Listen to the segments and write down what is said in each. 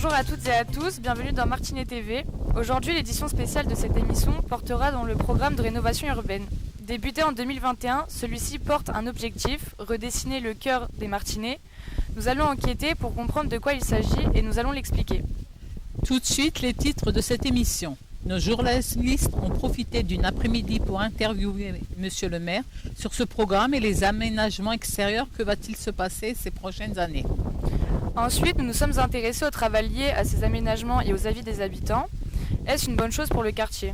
Bonjour à toutes et à tous, bienvenue dans Martinet TV. Aujourd'hui, l'édition spéciale de cette émission portera dans le programme de rénovation urbaine. Débuté en 2021, celui-ci porte un objectif, redessiner le cœur des Martinets. Nous allons enquêter pour comprendre de quoi il s'agit et nous allons l'expliquer. Tout de suite, les titres de cette émission. Nos journalistes ont profité d'une après-midi pour interviewer Monsieur le maire sur ce programme et les aménagements extérieurs. Que va-t-il se passer ces prochaines années? Ensuite, nous nous sommes intéressés aux travaux liés à ces aménagements et aux avis des habitants. Est-ce une bonne chose pour le quartier?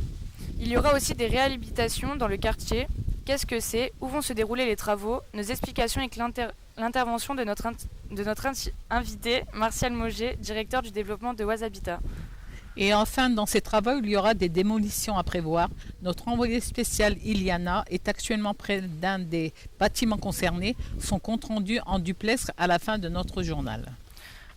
Il y aura aussi des réhabilitations dans le quartier. Qu'est-ce que c'est? Où vont se dérouler les travaux? Nos explications avec l'intervention de notre invité, Martial Mauger, directeur du développement de Oise Habitat. Et enfin, dans ces travaux, il y aura des démolitions à prévoir. Notre envoyée spéciale Iliana est actuellement près d'un des bâtiments concernés. Son compte rendu en duplex à la fin de notre journal.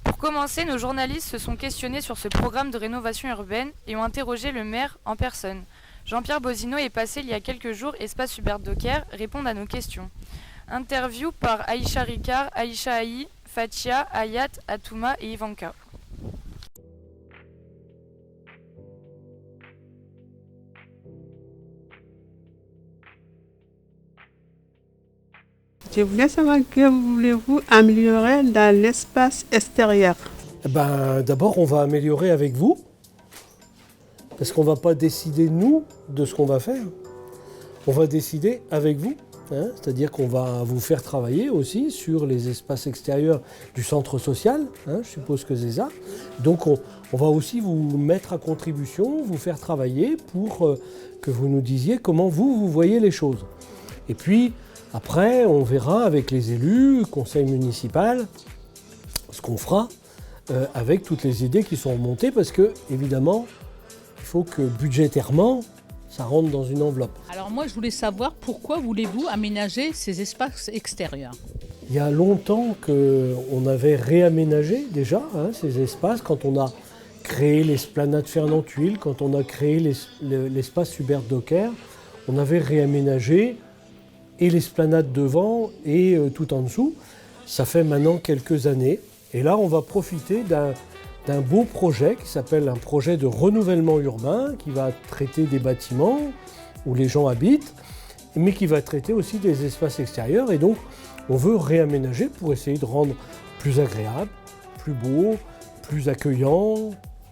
Pour commencer, nos journalistes se sont questionnés sur ce programme de rénovation urbaine et ont interrogé le maire en personne. Jean-Pierre Bozino est passé il y a quelques jours Espace Hubert Docker répondre à nos questions. Interview par Aïcha Ricard, Aïcha Aï, Fatia, Ayat, Atouma et Ivanka. Je voulais savoir que voulez-vous améliorer dans l'espace extérieur? D'abord, on va améliorer avec vous, parce qu'on ne va pas décider, nous, de ce qu'on va faire. On va décider avec vous, c'est-à-dire qu'on va vous faire travailler aussi sur les espaces extérieurs du centre social, je suppose que c'est ça. Donc, on va aussi vous mettre à contribution, vous faire travailler pour que vous nous disiez comment vous voyez les choses. Et puis, après, on verra avec les élus, le conseil municipal, ce qu'on fera avec toutes les idées qui sont remontées, parce que, évidemment, il faut que budgétairement, ça rentre dans une enveloppe. Alors moi, je voulais savoir pourquoi voulez-vous aménager ces espaces extérieurs? Il y a longtemps qu'on avait réaménagé déjà ces espaces, quand on a créé l'esplanade Fernand-Tuile, quand on a créé l'espace Hubert Docker, on avait réaménagé et l'esplanade devant et tout en dessous. Ça fait maintenant quelques années. Et là, on va profiter d'un beau projet qui s'appelle un projet de renouvellement urbain qui va traiter des bâtiments où les gens habitent, mais qui va traiter aussi des espaces extérieurs. Et donc, on veut réaménager pour essayer de rendre plus agréable, plus beau, plus accueillant,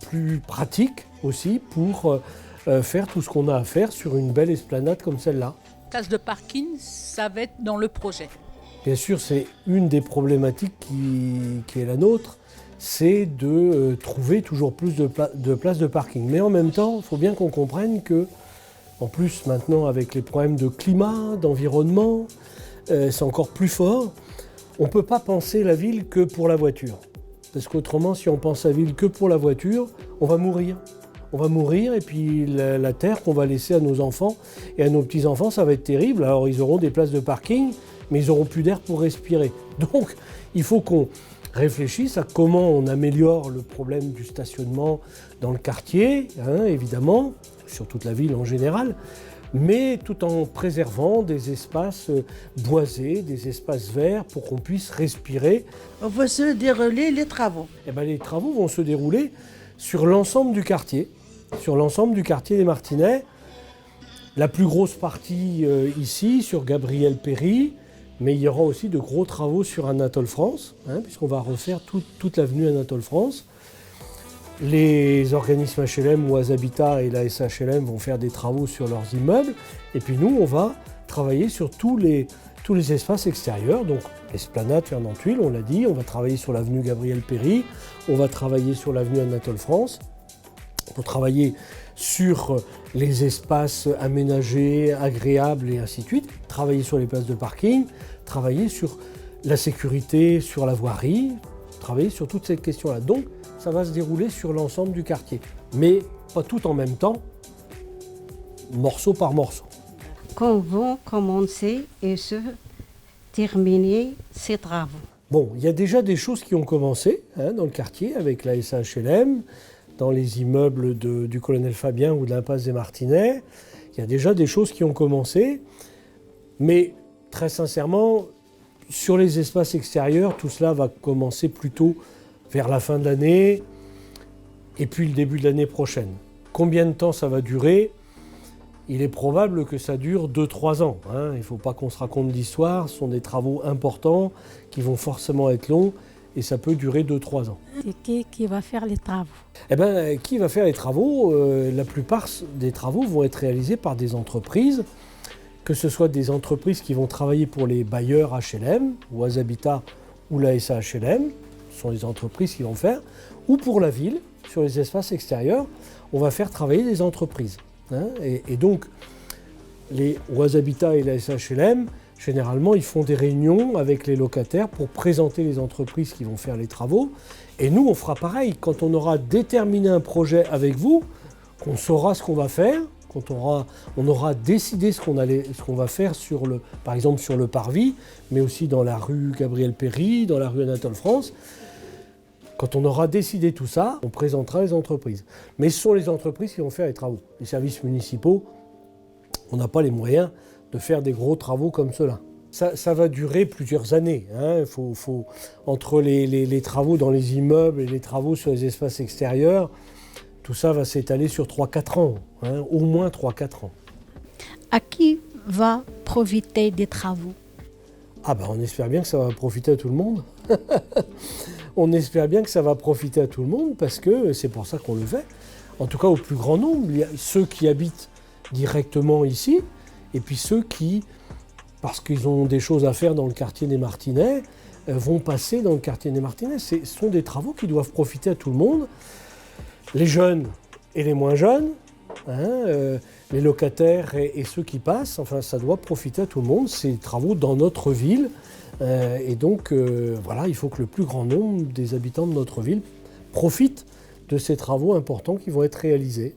plus pratique aussi pour faire tout ce qu'on a à faire sur une belle esplanade comme celle-là. Place de parking, ça va être dans le projet. Bien sûr, c'est une des problématiques qui est la nôtre, c'est de trouver toujours plus de places de parking. Mais en même temps, il faut bien qu'on comprenne que, en plus maintenant avec les problèmes de climat, d'environnement, c'est encore plus fort. On ne peut pas penser la ville que pour la voiture. Parce qu'autrement, si on pense la ville que pour la voiture, on va mourir. On va mourir et puis la terre qu'on va laisser à nos enfants et à nos petits-enfants, ça va être terrible. Alors ils auront des places de parking, mais ils n'auront plus d'air pour respirer. Donc il faut qu'on réfléchisse à comment on améliore le problème du stationnement dans le quartier, évidemment, sur toute la ville en général, mais tout en préservant des espaces boisés, des espaces verts pour qu'on puisse respirer. On va se dérouler les travaux. Les travaux vont se dérouler sur l'ensemble du quartier. Sur l'ensemble du quartier des Martinets. La plus grosse partie ici, sur Gabriel Péri, mais il y aura aussi de gros travaux sur Anatole France, puisqu'on va refaire toute l'avenue Anatole France. Les organismes HLM, Oise Habitat et la SHLM vont faire des travaux sur leurs immeubles, et puis nous, on va travailler sur tous les espaces extérieurs, donc l'esplanade Fernand-Tuile, on l'a dit, on va travailler sur l'avenue Gabriel Péri, on va travailler sur l'avenue Anatole France, pour travailler sur les espaces aménagés, agréables et ainsi de suite, travailler sur les places de parking, travailler sur la sécurité, sur la voirie, travailler sur toutes ces questions-là. Donc, ça va se dérouler sur l'ensemble du quartier, mais pas tout en même temps, morceau par morceau. Quand vont commencer et se terminer ces travaux? Bon, il y a déjà des choses qui ont commencé dans le quartier avec la SHLM, dans les immeubles du Colonel Fabien ou de l'impasse des Martinets. Il y a déjà des choses qui ont commencé, mais très sincèrement, sur les espaces extérieurs, tout cela va commencer plutôt vers la fin de l'année. et puis le début de l'année prochaine. Combien de temps ça va durer ? Il est probable que ça dure 2-3 ans. Il ne faut pas qu'on se raconte d'histoire, ce sont des travaux importants qui vont forcément être longs et ça peut durer 2-3 ans. Et qui va faire les travaux? Qui va faire les travaux ? La plupart des travaux vont être réalisés par des entreprises, que ce soit des entreprises qui vont travailler pour les bailleurs HLM, ou Habitat ou la SAHLM, ce sont les entreprises qui vont faire, ou pour la ville, sur les espaces extérieurs, on va faire travailler des entreprises. Et donc, les OAS Habitat et la SHLM, généralement, ils font des réunions avec les locataires pour présenter les entreprises qui vont faire les travaux. Et nous, on fera pareil. Quand on aura déterminé un projet avec vous, qu'on saura ce qu'on va faire, quand on aura décidé ce qu'on va faire, par exemple sur le parvis, mais aussi dans la rue Gabriel Péri, dans la rue Anatole France. Quand on aura décidé tout ça, on présentera les entreprises. Mais ce sont les entreprises qui vont faire les travaux. Les services municipaux, on n'a pas les moyens de faire des gros travaux comme cela. Ça va durer plusieurs années. Entre les travaux dans les immeubles et les travaux sur les espaces extérieurs, tout ça va s'étaler sur 3-4 ans, au moins 3-4 ans. À qui va profiter des travaux? On espère bien que ça va profiter à tout le monde. On espère bien que ça va profiter à tout le monde parce que c'est pour ça qu'on le fait. En tout cas, au plus grand nombre, il y a ceux qui habitent directement ici et puis ceux qui, parce qu'ils ont des choses à faire dans le quartier des Martinets, vont passer dans le quartier des Martinets. Ce sont des travaux qui doivent profiter à tout le monde. Les jeunes et les moins jeunes, les locataires et ceux qui passent, ça doit profiter à tout le monde, ces travaux dans notre ville. Et donc, il faut que le plus grand nombre des habitants de notre ville profitent de ces travaux importants qui vont être réalisés.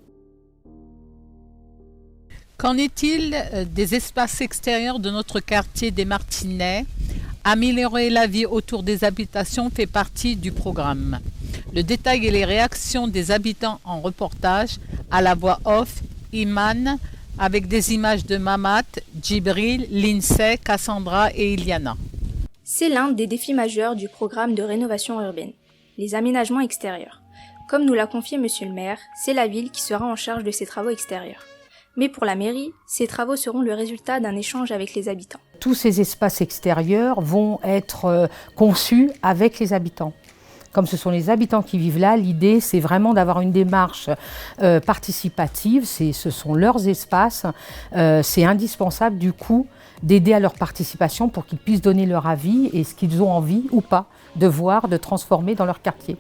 Qu'en est-il des espaces extérieurs de notre quartier des Martinets ? Améliorer la vie autour des habitations fait partie du programme. Le détail et les réactions des habitants en reportage à la voix off, Iman, avec des images de Mamat, Djibril, Lindsay, Cassandra et Iliana. C'est l'un des défis majeurs du programme de rénovation urbaine, les aménagements extérieurs. Comme nous l'a confié Monsieur le maire, c'est la ville qui sera en charge de ces travaux extérieurs. Mais pour la mairie, ces travaux seront le résultat d'un échange avec les habitants. Tous ces espaces extérieurs vont être conçus avec les habitants. Comme ce sont les habitants qui vivent là, l'idée c'est vraiment d'avoir une démarche participative, ce sont leurs espaces, c'est indispensable du coup d'aider à leur participation pour qu'ils puissent donner leur avis et ce qu'ils ont envie ou pas de voir, de transformer dans leur quartier.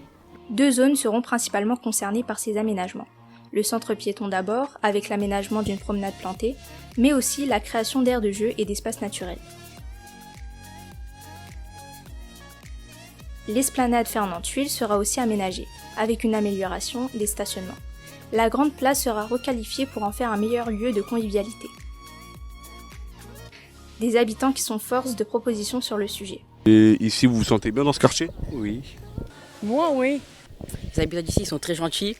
2 zones seront principalement concernées par ces aménagements. Le centre piéton d'abord, avec l'aménagement d'une promenade plantée, mais aussi la création d'aires de jeu et d'espaces naturels. L'esplanade Fernand-Tuile sera aussi aménagée, avec une amélioration des stationnements. La grande place sera requalifiée pour en faire un meilleur lieu de convivialité. Des habitants qui sont force de proposition sur le sujet. Et ici, vous vous sentez bien dans ce quartier ? Oui. Moi, oui. Les habitants d'ici, ils sont très gentils,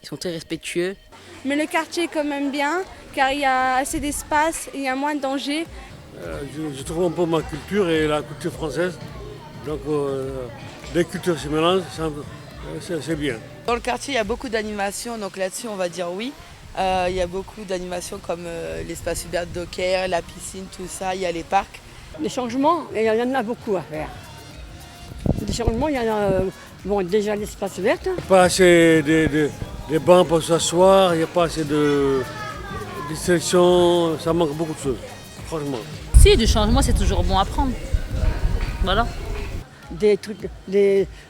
ils sont très respectueux. Mais le quartier est quand même bien, car il y a assez d'espace et il y a moins de danger. Je trouve un peu ma culture et la culture française. Donc, les cultures se mélangent, c'est bien. Dans le quartier, il y a beaucoup d'animations, donc là-dessus, on va dire oui. Il y a beaucoup d'animations comme l'espace Hubert Docker, la piscine, tout ça, il y a les parcs. Les changements, il y en a beaucoup à faire. Des changements, il y en a déjà l'espace vert. Il n'y a pas assez de bancs pour s'asseoir, il n'y a pas assez de distraction, ça manque beaucoup de choses, franchement. Si, du changement, c'est toujours bon à prendre. Voilà.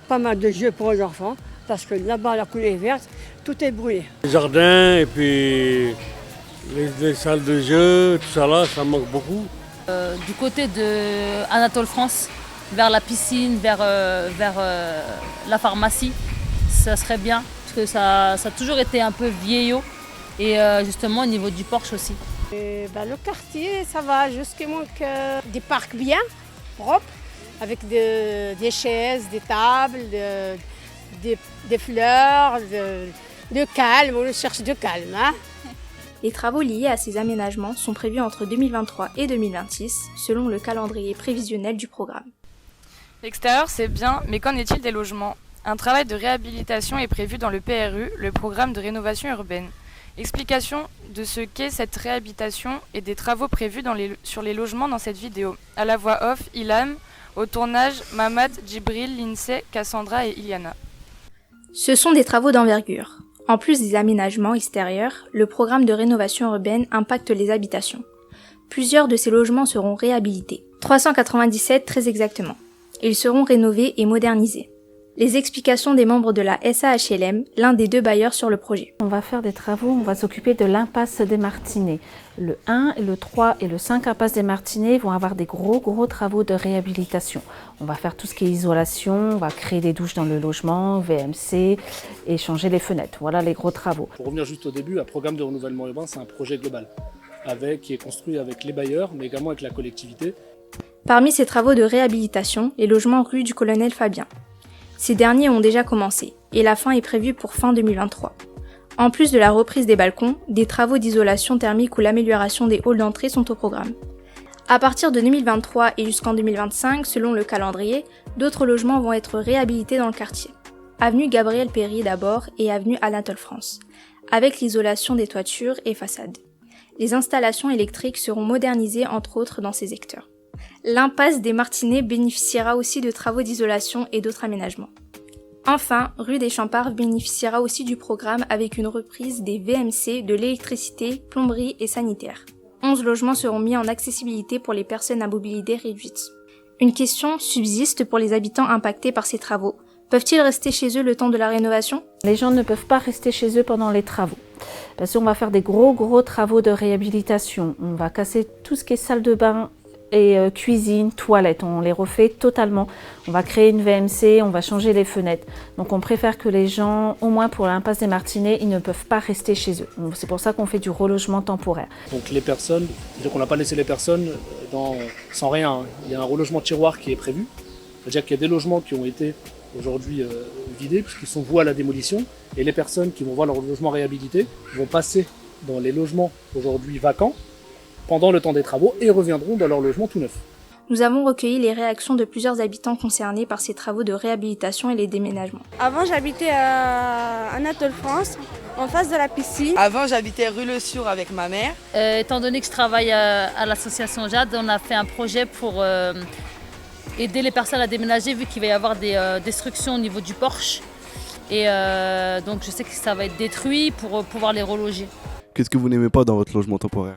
Pas mal de jeux pour les enfants, parce que là-bas, la couleur est verte, tout est brûlé. Les jardins et puis les salles de jeu, tout ça là, ça manque beaucoup. Du côté de Anatole France, vers la piscine, vers la pharmacie, ça serait bien, parce que ça a toujours été un peu vieillot, et justement au niveau du porche aussi. Le quartier, ça va, jusqu'à manque des parcs bien, propres, avec des chaises, des tables, des fleurs, de calme, on cherche de calme. Les travaux liés à ces aménagements sont prévus entre 2023 et 2026, selon le calendrier prévisionnel du programme. L'extérieur c'est bien, mais qu'en est-il des logements ? Un travail de réhabilitation est prévu dans le PRU, le programme de rénovation urbaine. Explication de ce qu'est cette réhabilitation et des travaux prévus sur les logements dans cette vidéo. À la voix off, Ilham, au tournage, Mamad, Djibril, Lindsay, Cassandra et Iliana. Ce sont des travaux d'envergure. En plus des aménagements extérieurs, le programme de rénovation urbaine impacte les habitations. Plusieurs de ces logements seront réhabilités. 397 très exactement. Ils seront rénovés et modernisés. Les explications des membres de la SAHLM, l'un des 2 bailleurs sur le projet. On va faire des travaux, on va s'occuper de l'impasse des Martinets. Le 1, le 3 et le 5 impasse des Martinets vont avoir des gros travaux de réhabilitation. On va faire tout ce qui est isolation, on va créer des douches dans le logement, VMC et changer les fenêtres. Voilà les gros travaux. Pour revenir juste au début, un programme de renouvellement urbain, c'est un projet global qui est construit avec les bailleurs, mais également avec la collectivité. Parmi ces travaux de réhabilitation, les logements rue du Colonel Fabien. Ces derniers ont déjà commencé, et la fin est prévue pour fin 2023. En plus de la reprise des balcons, des travaux d'isolation thermique ou l'amélioration des halls d'entrée sont au programme. À partir de 2023 et jusqu'en 2025, selon le calendrier, d'autres logements vont être réhabilités dans le quartier. Avenue Gabriel Péri d'abord et avenue Anatole France, avec l'isolation des toitures et façades. Les installations électriques seront modernisées entre autres dans ces secteurs. L'impasse des Martinets bénéficiera aussi de travaux d'isolation et d'autres aménagements. Enfin, rue des Champards bénéficiera aussi du programme avec une reprise des VMC, de l'électricité, plomberie et sanitaire. 11 logements seront mis en accessibilité pour les personnes à mobilité réduite. Une question subsiste pour les habitants impactés par ces travaux. Peuvent-ils rester chez eux le temps de la rénovation ? Les gens ne peuvent pas rester chez eux pendant les travaux. Parce qu'on va faire des gros travaux de réhabilitation. On va casser tout ce qui est salle de bain et cuisine, toilette. On les refait totalement. On va créer une VMC, on va changer les fenêtres. Donc on préfère que les gens, au moins pour l'impasse des Martinets, ils ne peuvent pas rester chez eux. Donc c'est pour ça qu'on fait du relogement temporaire. Donc les personnes, c'est-à-dire qu'on n'a pas laissé les personnes sans rien. Il y a un relogement tiroir qui est prévu. C'est-à-dire qu'il y a des logements qui ont été aujourd'hui vidés puisqu'ils sont voués à la démolition. Et les personnes qui vont voir leur logement réhabilité vont passer dans les logements aujourd'hui vacants pendant le temps des travaux et reviendront dans leur logement tout neuf. Nous avons recueilli les réactions de plusieurs habitants concernés par ces travaux de réhabilitation et les déménagements. Avant, j'habitais à Anatole France, en face de la piscine. Avant, j'habitais rue Le Sur avec ma mère. Étant donné que je travaille à l'association JAD, on a fait un projet pour aider les personnes à déménager vu qu'il va y avoir des destructions au niveau du porche. Et donc je sais que ça va être détruit pour pouvoir les reloger. Qu'est-ce que vous n'aimez pas dans votre logement temporaire ?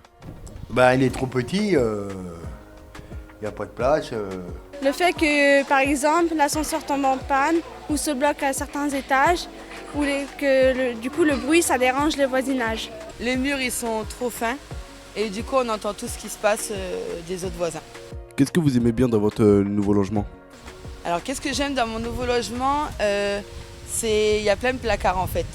Il est trop petit, il n'y a pas de place. Le fait que, par exemple, l'ascenseur tombe en panne ou se bloque à certains étages, ou du coup le bruit ça dérange le voisinage. Les murs ils sont trop fins et du coup on entend tout ce qui se passe des autres voisins. Qu'est-ce que vous aimez bien dans votre nouveau logement ? Alors qu'est-ce que j'aime dans mon nouveau logement il y a plein de placards en fait.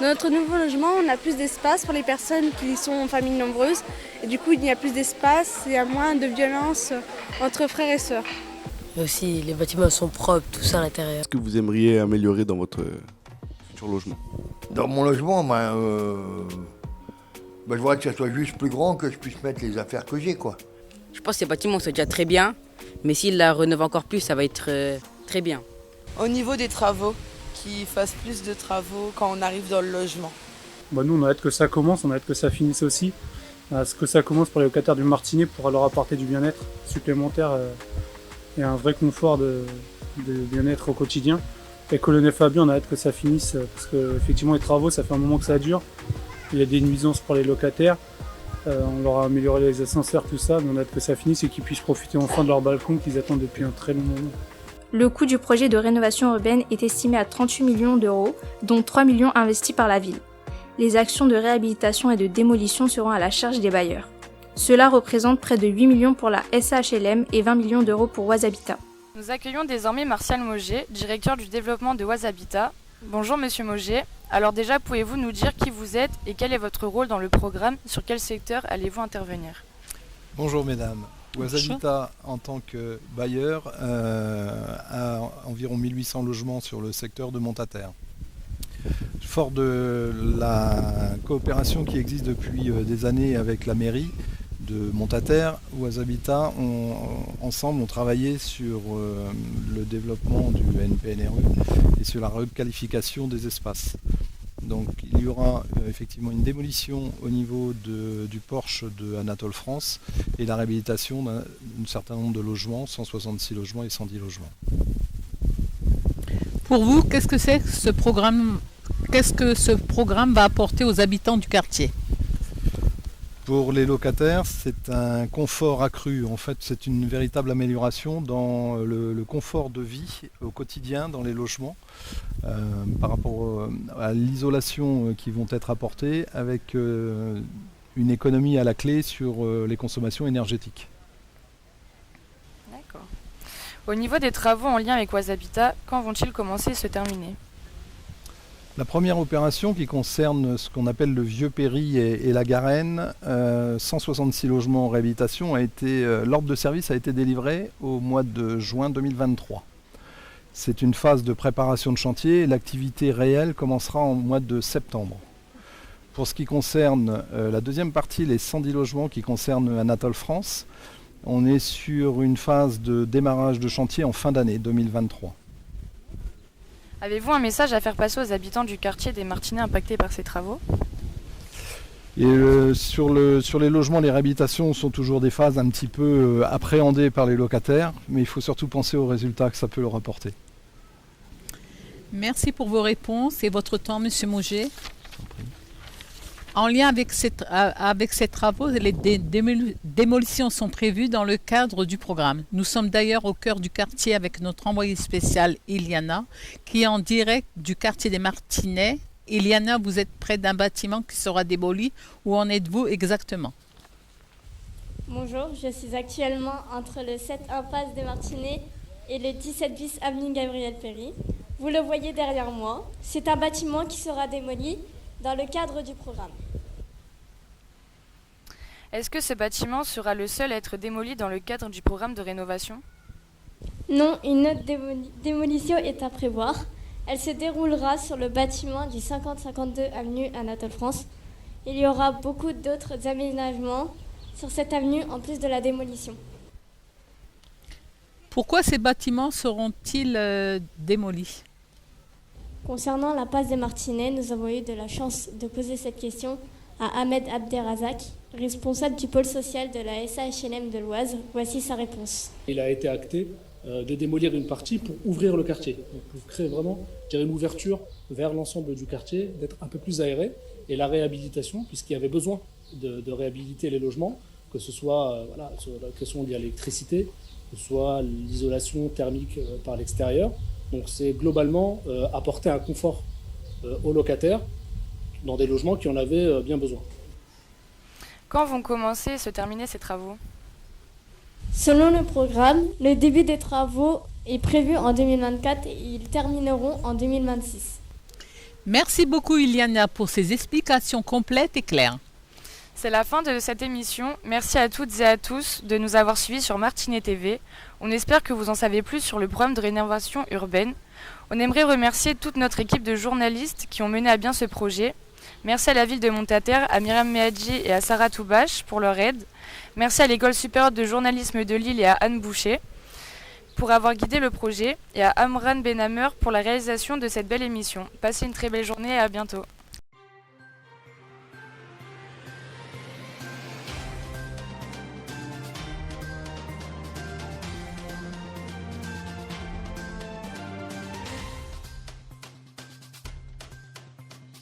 Dans notre nouveau logement, on a plus d'espace pour les personnes qui sont en famille nombreuse. Et du coup, il y a plus d'espace et il y a moins de violence entre frères et sœurs. Et aussi, les bâtiments sont propres, tout ça à l'intérieur. Qu'est-ce que vous aimeriez améliorer dans votre futur logement ? Dans mon logement, je voudrais que ça soit juste plus grand, que je puisse mettre les affaires que j'ai, quoi. Je pense que ces bâtiments sont déjà très bien, mais s'ils la rénovent encore plus, ça va être très bien. Au niveau des travaux, qu'ils fassent plus de travaux quand on arrive dans le logement. Nous, on a hâte que ça commence, on a hâte que ça finisse aussi. On a hâte que ça commence pour les locataires du Martinet pour leur apporter du bien-être supplémentaire et un vrai confort de bien-être au quotidien. Et Colonel Fabien, on a hâte que ça finisse parce qu'effectivement, les travaux, ça fait un moment que ça dure. Il y a des nuisances pour les locataires. On leur a amélioré les ascenseurs, tout ça, mais on a hâte que ça finisse et qu'ils puissent profiter enfin de leur balcon qu'ils attendent depuis un très long moment. Le coût du projet de rénovation urbaine est estimé à 38 millions d'euros, dont 3 millions investis par la ville. Les actions de réhabilitation et de démolition seront à la charge des bailleurs. Cela représente près de 8 millions pour la SAHLM et 20 millions d'euros pour Oise-Habitat. Nous accueillons désormais Martial Mauger, directeur du développement de Oise-Habitat. Bonjour Monsieur Mauger. Alors déjà, pouvez-vous nous dire qui vous êtes et quel est votre rôle dans le programme ? Sur quel secteur allez-vous intervenir ? Bonjour mesdames. Oise-Habitat, en tant que bailleur, a environ 1800 logements sur le secteur de Montaterre. Fort de la coopération qui existe depuis des années avec la mairie, de Montataire, Oise Habitat, ensemble, ont travaillé sur le développement du NPNRU et sur la requalification des espaces. Donc il y aura effectivement une démolition au niveau du Porsche de Anatole France et la réhabilitation d'un certain nombre de logements, 166 logements et 110 logements. Pour vous, qu'est-ce que ce programme va apporter aux habitants du quartier? Pour les locataires, c'est un confort accru. En fait, c'est une véritable amélioration dans le confort de vie au quotidien dans les logements par rapport à l'isolation qui vont être apportées avec une économie à la clé sur les consommations énergétiques. D'accord. Au niveau des travaux en lien avec Oise Habitat, quand vont-ils commencer et se terminer? La première opération qui concerne ce qu'on appelle le Vieux Péry et la Garenne, 166 logements en réhabilitation, l'ordre de service a été délivré au mois de juin 2023. C'est une phase de préparation de chantier et l'activité réelle commencera au mois de septembre. Pour ce qui concerne la deuxième partie, les 110 logements qui concernent Anatole France, on est sur une phase de démarrage de chantier en fin d'année 2023. Avez-vous un message à faire passer aux habitants du quartier des Martinets impactés par ces travaux? Et sur les logements, les réhabilitations sont toujours des phases un petit peu appréhendées par les locataires, mais il faut surtout penser aux résultats que ça peut leur apporter. Merci pour vos réponses et votre temps, Monsieur Mauger. En lien avec ces travaux, les démolitions sont prévues dans le cadre du programme. Nous sommes d'ailleurs au cœur du quartier avec notre envoyée spéciale Iliana, qui est en direct du quartier des Martinets. Iliana, vous êtes près d'un bâtiment qui sera démoli. Où en êtes-vous exactement? Bonjour, je suis actuellement entre le 7 impasse des Martinets et le 17 bis avenue Gabriel Péry. Vous le voyez derrière moi. C'est un bâtiment qui sera démoli dans le cadre du programme. Est-ce que ce bâtiment sera le seul à être démoli dans le cadre du programme de rénovation? Non, une autre démolition est à prévoir. Elle se déroulera sur le bâtiment du 50-52 avenue Anatole France. Il y aura beaucoup d'autres aménagements sur cette avenue en plus de la démolition. Pourquoi ces bâtiments seront-ils démolis? Concernant la passe des Martinets, nous avons eu de la chance de poser cette question à Ahmed Abderrazak, responsable du pôle social de la SAHLM de l'Oise. Voici sa réponse. Il a été acté de démolir une partie pour ouvrir le quartier, donc pour créer vraiment une ouverture vers l'ensemble du quartier, d'être un peu plus aéré, et la réhabilitation, puisqu'il y avait besoin de réhabiliter les logements, que ce soit sur la question liée à l'électricité, que ce soit l'isolation thermique par l'extérieur. Donc c'est globalement apporter un confort aux locataires dans des logements qui en avaient bien besoin. Quand vont commencer et se terminer ces travaux? Selon le programme, le début des travaux est prévu en 2024 et ils termineront en 2026. Merci beaucoup Iliana pour ces explications complètes et claires. C'est la fin de cette émission. Merci à toutes et à tous de nous avoir suivis sur Martinet TV. On espère que vous en savez plus sur le programme de rénovation urbaine. On aimerait remercier toute notre équipe de journalistes qui ont mené à bien ce projet. Merci à la ville de Montataire, à Myriam Mehadji et à Sarah Toubache pour leur aide. Merci à l'École supérieure de journalisme de Lille et à Anne Boucher pour avoir guidé le projet et à Amran Benhamer pour la réalisation de cette belle émission. Passez une très belle journée et à bientôt.